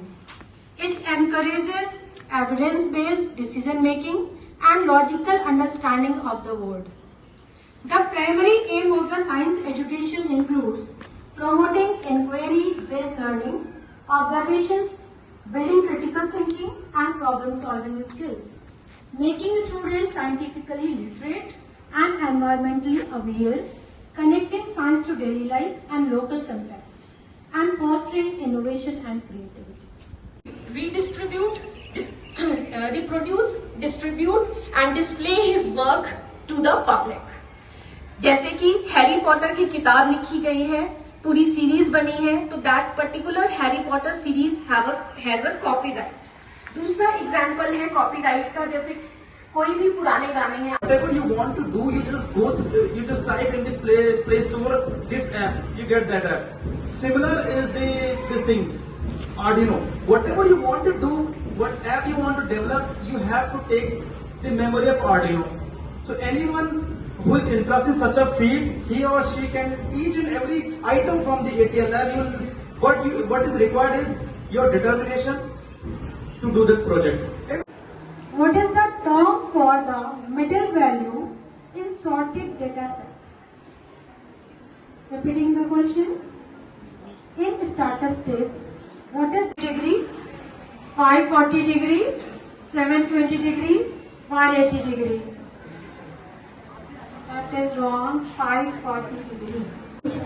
environments. It encourages evidence-based decision-making and logical understanding of the world. The primary aim of the science education includes promoting inquiry-based learning, observations, building critical thinking and problem-solving skills, making students scientifically literate and environmentally aware, connecting science to daily life and local context, and fostering innovation and creativity. Reproduce, distribute and display his work to the public. जैसे कि Harry Potter की किताब लिखी गई है, पूरी series बनी है, तो that particular Harry Potter series has a copyright. दूसरा एग्जांपल है कॉपीराइट का, जैसे कोई भी पुराने गाने हैं. Whatever you want to do, you just type in the Play Store this app, you get that app. Similar is this thing, Arduino. Whatever you want to do, what app you want to develop, you have to take the memory of Arduino. So anyone who is interested in such a field, he or she can each and every item from the ATL lab. What is required is your determination to do the project. Okay? What is the term for the middle value in sorted data set? Repeating the question. In statistics, what is degree? 540 degree, 720 degree, 180 degree. That is wrong. 540 degree.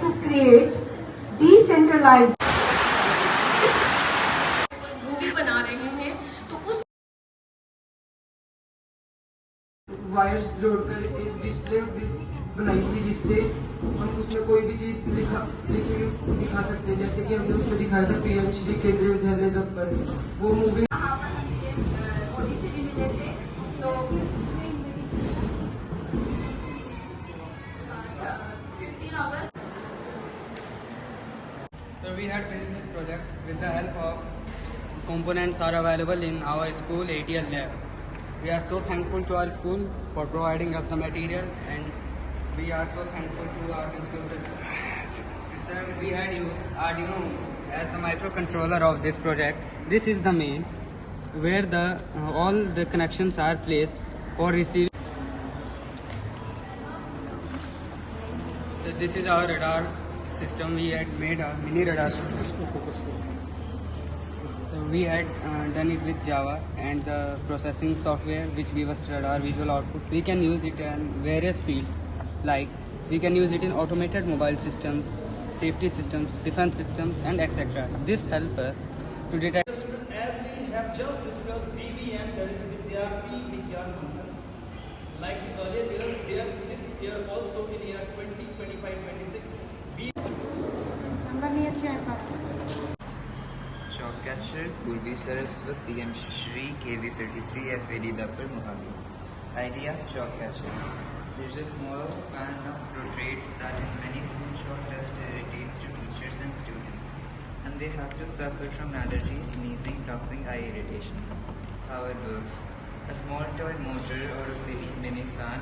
To create decentralized movie बना रहे हैं तो उस wires जोड़कर एक display बनाई थी, जिससे हम उसमें कोई भी चीज दिखा सकते हैं. जैसे कि हमने उसमें दिखाया था PhD केंद्रीय विद्यालय दफ्तर, वो मूवी मोदी से भी मिले थे. तो 15 अगस्त. So we had built this project with the help of components are available in our school ATL lab. We are so thankful to our school for providing us the material, and we are so thankful to our principal. Sir, we had used Arduino as the microcontroller of this project. This is the main where all the connections are placed for receiving. This is our radar system. We had made a mini radar system. We had done it with Java and the processing software which gives us radar visual output. We can use it in various fields, like we can use it in automated mobile systems, safety systems, defense systems and etc. This helps us to detect. As we have just discussed BVM, that is Vidyarthi Vigyan Mandal. Like the earlier year, this year also in year 2025-26. Number नहीं अच्छा है पर Chalk catcher, Purvi Saraswat, PM Shri, KV33, FAD Dapper, Mohali. Idea of chalk catcher. There's a small fan of rotates that in many screenshot test irritates to teachers and students, and they have to suffer from allergies, sneezing, coughing, eye irritation. How it works. A small toy motor or a mini fan